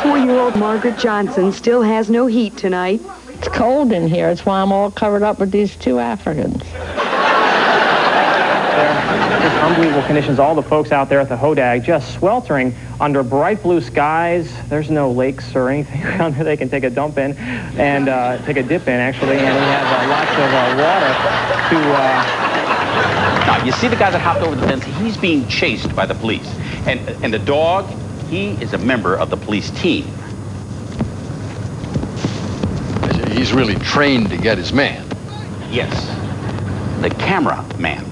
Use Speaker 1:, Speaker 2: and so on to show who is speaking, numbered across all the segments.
Speaker 1: 84-year-old Margaret Johnson still has no heat tonight.
Speaker 2: It's cold in here. It's why I'm all covered up with these two Africans.
Speaker 3: Just unbelievable conditions. All the folks out there at the Hodag just sweltering under bright blue skies. There's no lakes or anything around there they can take a dump in and take a dip in, actually. And we have lots of water to...
Speaker 4: Now, you see the guy that hopped over the fence? He's being chased by the police. And the dog, he is a member of the police team.
Speaker 5: He's really trained to get his man.
Speaker 4: Yes, the camera man.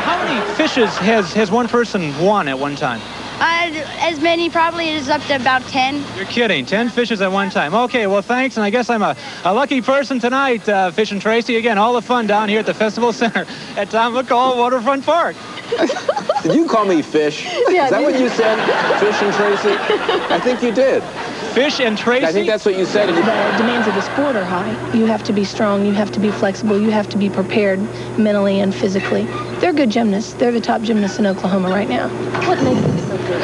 Speaker 6: How many fishes has one person won at one time?
Speaker 7: As many, probably. It is up to about 10.
Speaker 6: You're kidding. 10 fishes at one time. Okay, well, thanks, and I guess I'm a lucky person tonight, Fish and Tracy. Again, all the fun down here at the Festival Center at Tom McCall Waterfront Park.
Speaker 8: Did you call me Fish?
Speaker 7: Yeah,
Speaker 8: is that what you said? Fish and Tracy? I think you did.
Speaker 6: Fish and Tracy?
Speaker 8: I think that's what you said.
Speaker 9: The demands of the sport are high. You have to be strong, you have to be flexible, you have to be prepared mentally and physically. They're good gymnasts. They're the top gymnasts in Oklahoma right now. What makes them so good?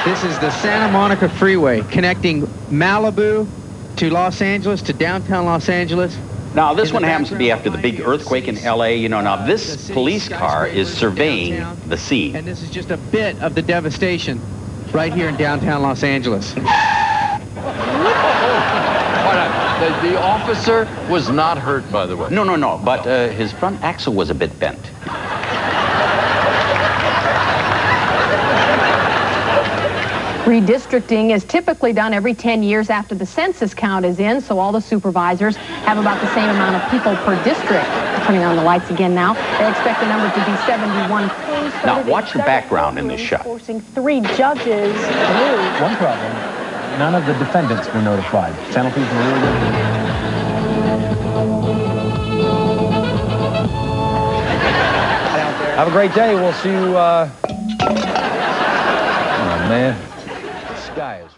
Speaker 10: This is the Santa Monica Freeway connecting Malibu to Los Angeles, to downtown Los Angeles.
Speaker 4: Now, this one happens to be after the big earthquake in L.A. You know, now this police car is surveying the scene.
Speaker 10: And this is just a bit of the devastation right here in downtown Los Angeles.
Speaker 5: The officer was not hurt, by the way.
Speaker 4: No, but his front axle was a bit bent.
Speaker 11: Redistricting is typically done every 10 years after the census count is in, so all the supervisors have about the same amount of people per district. Turning on the lights again now. They expect the number to be 71.
Speaker 4: Now, watch the background in this shot.
Speaker 9: Forcing 3 judges.
Speaker 12: One problem, none of the defendants were notified. Penalties were really good. Have a great day. We'll see you, oh, man. The sky is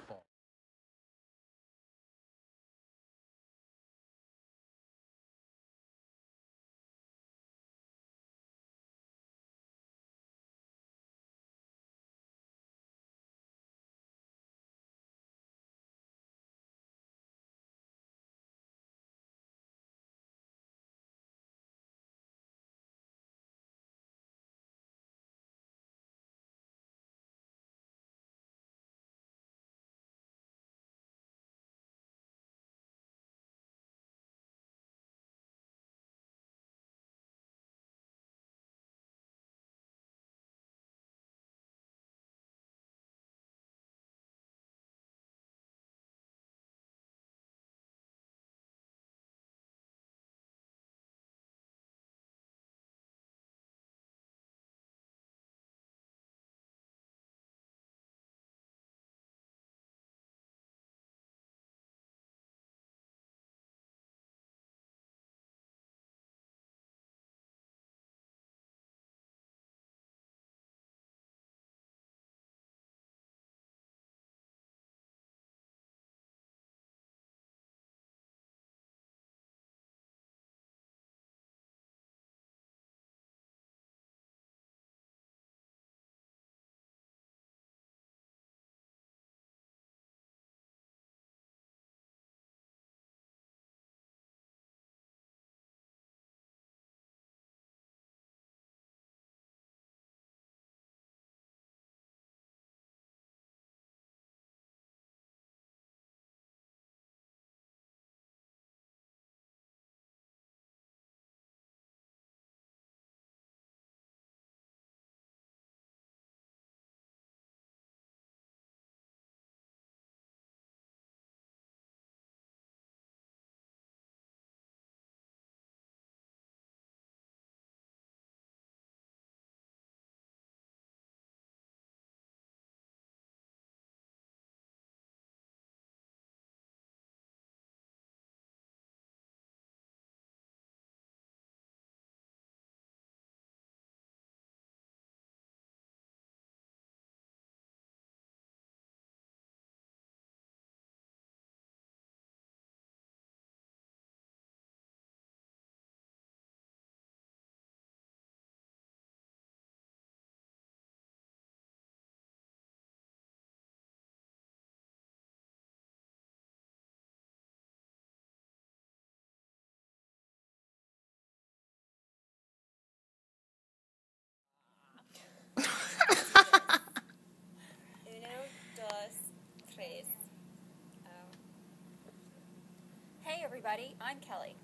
Speaker 13: everybody, I'm Kelly.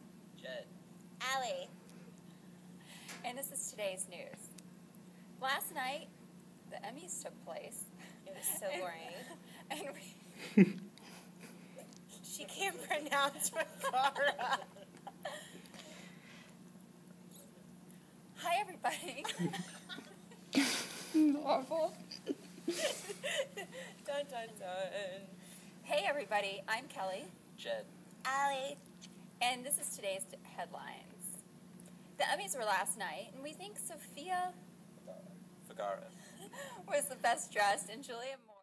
Speaker 14: Jed.
Speaker 13: Allie. And this is today's news. Last night, the Emmys took place.
Speaker 14: It was so boring.
Speaker 13: And she can't pronounce Riccara. Hi, everybody.
Speaker 14: Awful.
Speaker 13: Dun, dun, dun. Hey, everybody, I'm Kelly.
Speaker 14: Jed.
Speaker 13: Allie. And this is today's headlines. The Emmys were last night, and we think Sofia
Speaker 14: Vergara
Speaker 13: was the best dressed, and Julia Moore.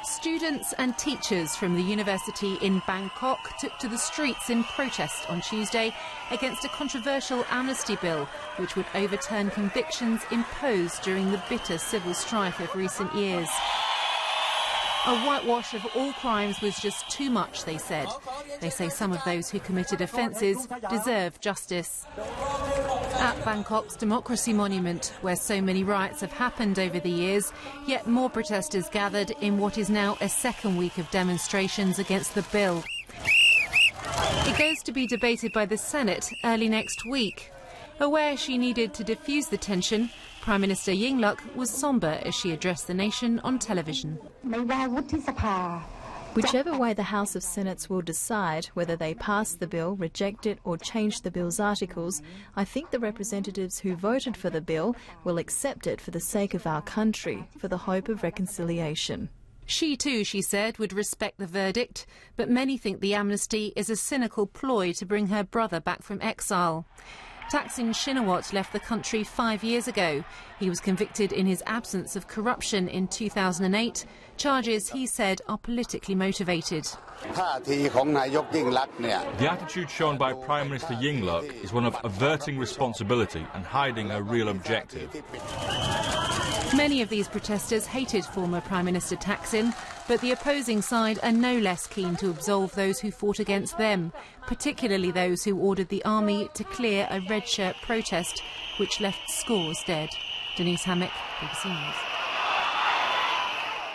Speaker 15: Students and teachers from the university in Bangkok took to the streets in protest on Tuesday against a controversial amnesty bill which would overturn convictions imposed during the bitter civil strife of recent years. A whitewash of all crimes was just too much, they said. They say some of those who committed offences deserve justice. At Bangkok's Democracy Monument, where so many riots have happened over the years, yet more protesters gathered in what is now a second week of demonstrations against the bill. It goes to be debated by the Senate early next week. Aware she needed to diffuse the tension, Prime Minister Yingluck was sombre as she addressed the nation on television.
Speaker 16: Whichever way the House of Senates will decide, whether they pass the bill, reject it or change the bill's articles, I think the representatives who voted for the bill will accept it for the sake of our country, for the hope of reconciliation.
Speaker 15: She too, she said, would respect the verdict, but many think the amnesty is a cynical ploy to bring her brother back from exile. Thaksin Shinawatra left the country 5 years ago. He was convicted in his absence of corruption in 2008, charges he said are politically motivated.
Speaker 17: The attitude shown by Prime Minister Yingluck is one of averting responsibility and hiding a real objective.
Speaker 15: Many of these protesters hated former Prime Minister Thaksin, but the opposing side are no less keen to absolve those who fought against them, particularly those who ordered the army to clear a red shirt protest which left scores dead. Denise Hammack, BBC News.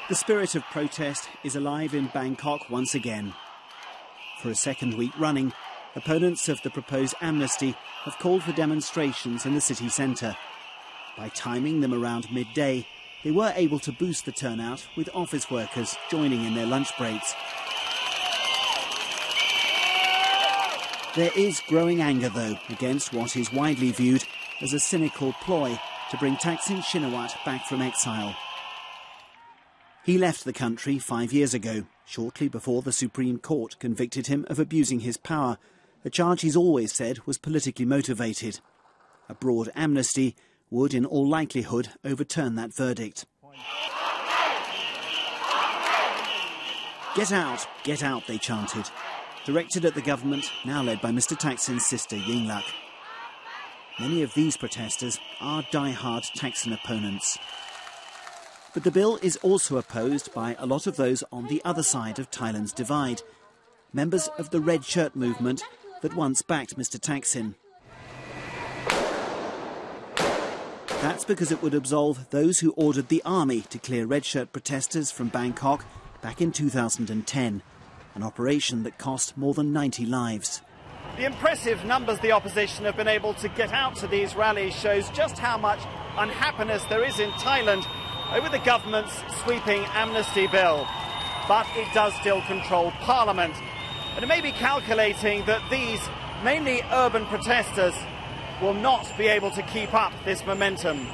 Speaker 18: The spirit of protest is alive in Bangkok once again. For a second week running, opponents of the proposed amnesty have called for demonstrations in the city centre. By timing them around midday, they were able to boost the turnout, with office workers joining in their lunch breaks. There is growing anger, though, against what is widely viewed as a cynical ploy to bring Thaksin Shinawatra back from exile. He left the country 5 years ago, shortly before the Supreme Court convicted him of abusing his power, a charge he's always said was politically motivated. A broad amnesty would, in all likelihood, overturn that verdict. Get out, they chanted, directed at the government, now led by Mr Thaksin's sister, Yingluck. Many of these protesters are die-hard Thaksin opponents. But the bill is also opposed by a lot of those on the other side of Thailand's divide, members of the Red Shirt movement that once backed Mr Thaksin. That's because it would absolve those who ordered the army to clear red shirt protesters from Bangkok back in 2010, an operation that cost more than 90 lives.
Speaker 19: The impressive numbers the opposition have been able to get out to these rallies shows just how much unhappiness there is in Thailand over the government's sweeping amnesty bill. But it does still control Parliament, and it may be calculating that these mainly urban protesters will not be able to keep up this momentum.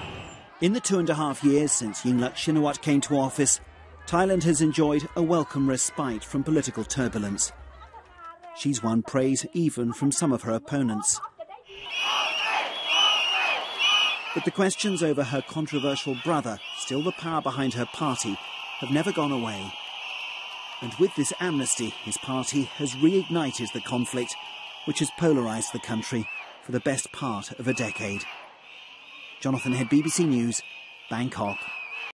Speaker 18: In the 2.5 years since Yingluck Shinawatra came to office, Thailand has enjoyed a welcome respite from political turbulence. She's won praise even from some of her opponents. But the questions over her controversial brother, still the power behind her party, have never gone away. And with this amnesty, his party has reignited the conflict, which has polarised the country for the best part of a decade. Jonathan Head, BBC News, Bangkok.